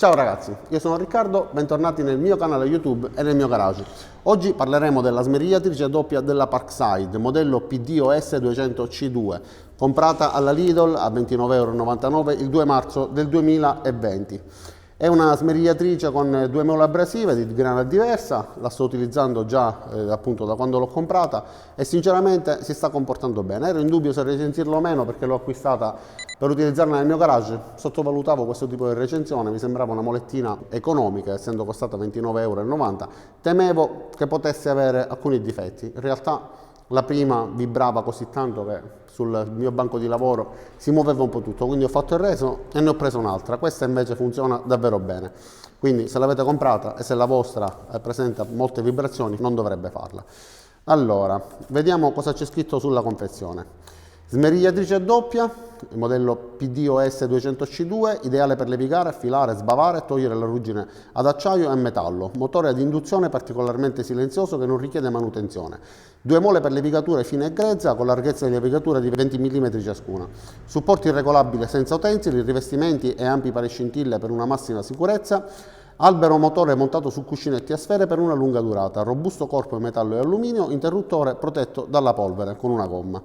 Ciao ragazzi, io sono Riccardo, bentornati nel mio canale YouTube e nel mio garage. Oggi parleremo della smerigliatrice doppia della Parkside, modello PDOS 200C2, comprata alla Lidl a 29,99 € il 2 marzo del 2020. È una smerigliatrice con due mole abrasive di grana diversa, la sto utilizzando già appunto da quando l'ho comprata e sinceramente si sta comportando bene. Ero in dubbio se recensirlo o meno perché l'ho acquistata per utilizzarla nel mio garage, sottovalutavo questo tipo di recensione, mi sembrava una molettina economica, essendo costata 29,90 €, temevo che potesse avere alcuni difetti. In realtà la prima vibrava così tanto che sul mio banco di lavoro si muoveva un po' tutto, quindi ho fatto il reso e ne ho preso un'altra. Questa invece funziona davvero bene, quindi se l'avete comprata e se la vostra presenta molte vibrazioni non dovrebbe farla. Allora, vediamo cosa c'è scritto sulla confezione. Smerigliatrice doppia, il modello PDOS 200C2, ideale per levigare, affilare, sbavare e togliere la ruggine ad acciaio e metallo. Motore ad induzione particolarmente silenzioso che non richiede manutenzione. Due mole per levigature fine e grezza con larghezza di levigatura di 20 mm ciascuna. Supporti regolabili senza utensili, rivestimenti e ampi paraschintille per una massima sicurezza. Albero motore montato su cuscinetti a sfere per una lunga durata. Robusto corpo in metallo e alluminio, interruttore protetto dalla polvere con una gomma.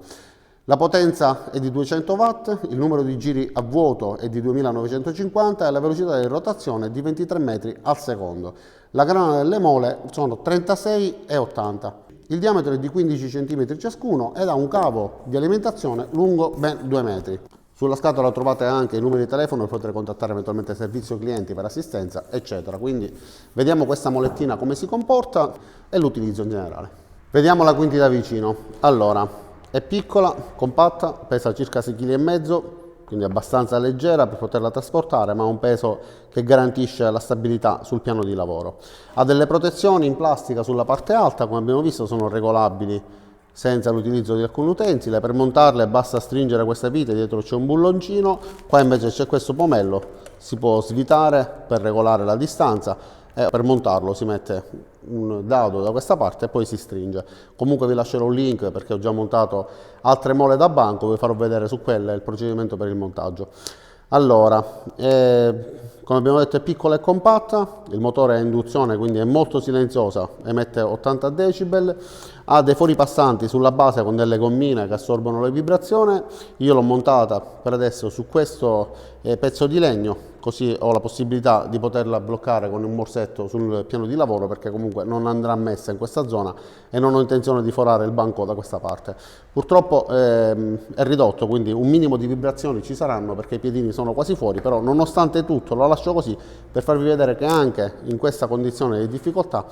La potenza è di 200 watt, il numero di giri a vuoto è di 2950 e la velocità di rotazione è di 23 metri al secondo. La grana delle mole sono 36,80. Il diametro è di 15 cm ciascuno ed ha un cavo di alimentazione lungo ben 2 metri. Sulla scatola trovate anche i numeri di telefono per poter contattare eventualmente il servizio clienti per assistenza, eccetera. Quindi vediamo questa molettina come si comporta e l'utilizzo in generale. Vediamola quindi da vicino. Allora, è piccola, compatta, pesa circa 6,5 kg, quindi abbastanza leggera per poterla trasportare, ma ha un peso che garantisce la stabilità sul piano di lavoro. Ha delle protezioni in plastica sulla parte alta, come abbiamo visto sono regolabili senza l'utilizzo di alcun utensile. Per montarle basta stringere queste vite, dietro c'è un bulloncino, qua invece c'è questo pomello, si può svitare per regolare la distanza. Per montarlo si mette un dado da questa parte e poi si stringe. Comunque vi lascerò un link perché ho già montato altre mole da banco, vi farò vedere su quelle il procedimento per il montaggio. Allora, come abbiamo detto è piccola e compatta, il motore è a induzione quindi è molto silenziosa, emette 80 decibel, ha dei fori passanti sulla base con delle gommine che assorbono le vibrazioni. Io l'ho montata per adesso su questo pezzo di legno, così ho la possibilità di poterla bloccare con un morsetto sul piano di lavoro perché comunque non andrà messa in questa zona e non ho intenzione di forare il banco da questa parte. Purtroppo è ridotto, quindi un minimo di vibrazioni ci saranno perché i piedini sono quasi fuori, però nonostante tutto lo lascio così per farvi vedere che anche in questa condizione di difficoltà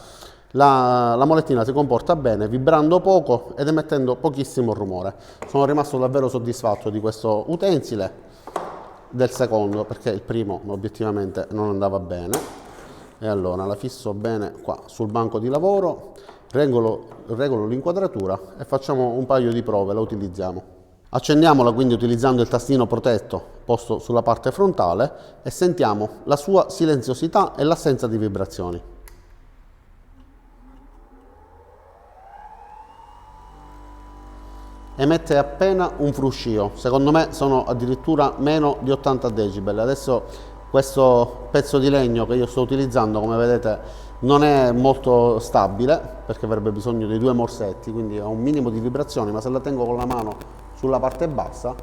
la molettina si comporta bene, vibrando poco ed emettendo pochissimo rumore. Sono rimasto davvero soddisfatto di questo utensile, del secondo perché il primo obiettivamente non andava bene. E allora la fisso bene qua sul banco di lavoro, regolo l'inquadratura e facciamo un paio di prove, la utilizziamo. Accendiamola quindi utilizzando il tastino protetto posto sulla parte frontale e sentiamo la sua silenziosità e l'assenza di vibrazioni. Emette appena un fruscio, secondo me sono addirittura meno di 80 decibel. Adesso questo pezzo di legno che io sto utilizzando, come vedete, non è molto stabile perché avrebbe bisogno di due morsetti, quindi ha un minimo di vibrazioni, ma se la tengo con la mano sulla parte bassa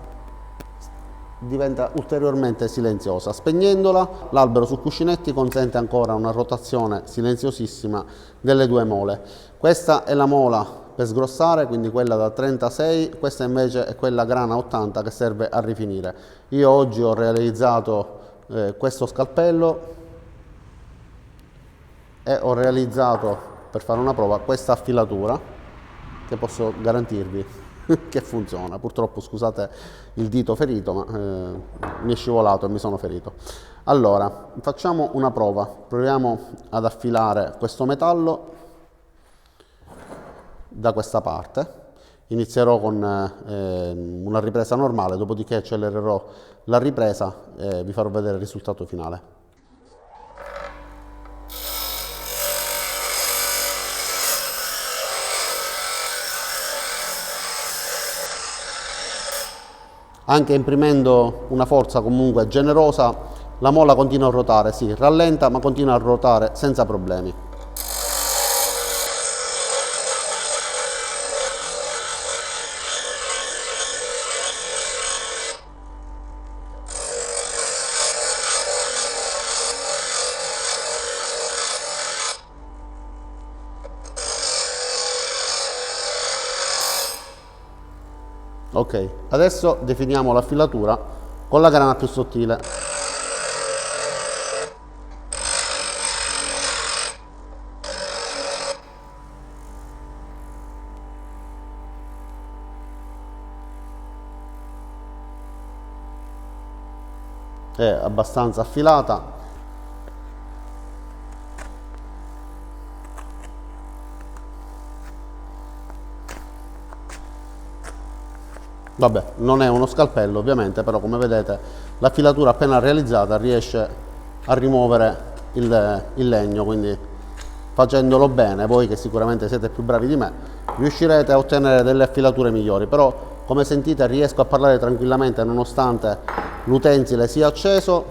diventa ulteriormente silenziosa. Spegnendola, l'albero su cuscinetti consente ancora una rotazione silenziosissima delle due mole. Questa è la mola per sgrossare, quindi quella da 36, questa invece è quella grana 80 che serve a rifinire. Io oggi ho realizzato questo scalpello e ho realizzato, per fare una prova, questa affilatura che posso garantirvi che funziona. Purtroppo scusate il dito ferito, ma mi è scivolato e mi sono ferito. Allora facciamo una prova, proviamo ad affilare questo metallo da questa parte. Inizierò con una ripresa normale, dopodiché accelererò la ripresa e vi farò vedere il risultato finale. Anche imprimendo una forza comunque generosa la mola continua a ruotare, sì, rallenta ma continua a ruotare senza problemi. Ok, adesso definiamo la filatura con la grana più sottile. È abbastanza affilata. Vabbè, non è uno scalpello ovviamente, però come vedete la filatura appena realizzata riesce a rimuovere il legno, quindi facendolo bene, voi che sicuramente siete più bravi di me, riuscirete a ottenere delle affilature migliori. Però come sentite riesco a parlare tranquillamente nonostante l'utensile sia acceso,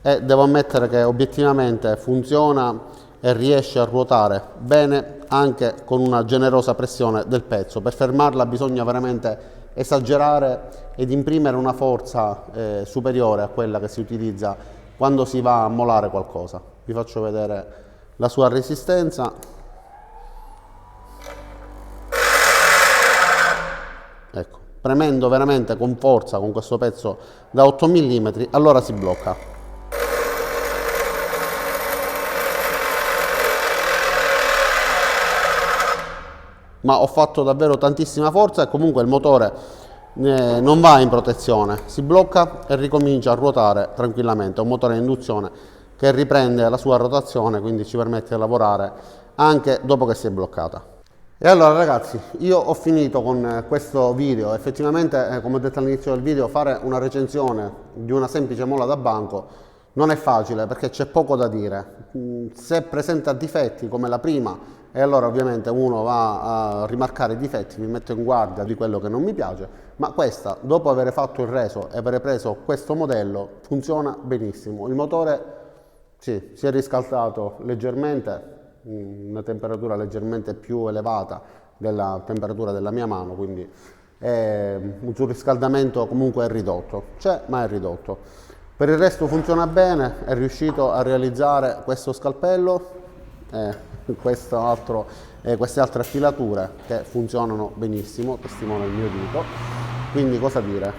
e devo ammettere che obiettivamente funziona e riesce a ruotare bene anche con una generosa pressione del pezzo. Per fermarla bisogna veramente esagerare ed imprimere una forza superiore a quella che si utilizza quando si va a molare qualcosa. Vi faccio vedere la sua resistenza. Ecco, premendo veramente con forza con questo pezzo da 8 mm, allora si blocca. Ma ho fatto davvero tantissima forza e comunque il motore non va in protezione, si blocca e ricomincia a ruotare tranquillamente. È un motore a induzione che riprende la sua rotazione, quindi ci permette di lavorare anche dopo che si è bloccata. E allora ragazzi, io ho finito con questo video. Effettivamente, come ho detto all'inizio del video, fare una recensione di una semplice mola da banco non è facile perché c'è poco da dire. Se presenta difetti come la prima, e allora ovviamente uno va a rimarcare i difetti, mi metto in guardia di quello che non mi piace, ma questa, dopo aver fatto il reso e aver preso questo modello, funziona benissimo. Il motore sì, si è riscaldato leggermente, una temperatura leggermente più elevata della temperatura della mia mano, quindi un surriscaldamento comunque è ridotto, c'è ma è ridotto. Per il resto funziona bene, è riuscito a realizzare questo scalpello, queste altre filature che funzionano benissimo, testimonia il mio dito. Quindi cosa dire,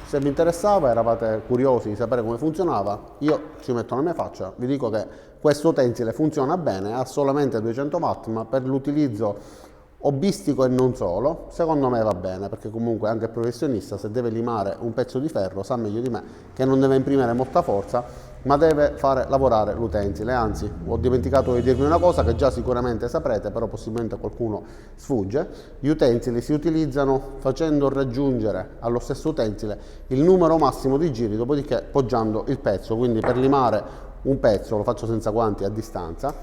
se vi interessava, eravate curiosi di sapere come funzionava, io ci metto la mia faccia, vi dico che questo utensile funziona bene, ha solamente 200 watt, ma per l'utilizzo hobbistico e non solo, secondo me va bene, perché comunque anche il professionista, se deve limare un pezzo di ferro, sa meglio di me che non deve imprimere molta forza, ma deve fare lavorare l'utensile. Anzi, ho dimenticato di dirvi una cosa che già sicuramente saprete, però possibilmente a qualcuno sfugge: gli utensili si utilizzano facendo raggiungere allo stesso utensile il numero massimo di giri, dopodiché poggiando il pezzo. Quindi per limare un pezzo, lo faccio senza guanti a distanza,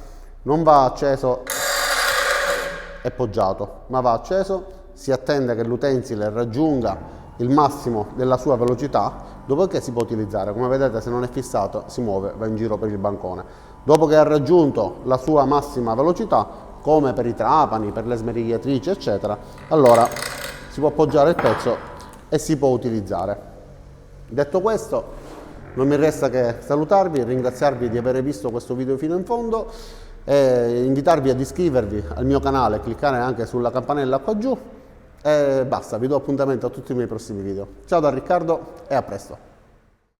non va acceso e poggiato, ma va acceso, si attende che l'utensile raggiunga il massimo della sua velocità, dopodiché si può utilizzare. Come vedete, se non è fissato si muove, va in giro per il bancone. Dopo che ha raggiunto la sua massima velocità, come per i trapani, per le smerigliatrici eccetera, allora si può appoggiare il pezzo e si può utilizzare. Detto questo, non mi resta che salutarvi, ringraziarvi di aver visto questo video fino in fondo e invitarvi ad iscrivervi al mio canale, cliccare anche sulla campanella qua giù e basta, vi do appuntamento a tutti i miei prossimi video. Ciao da Riccardo e a presto!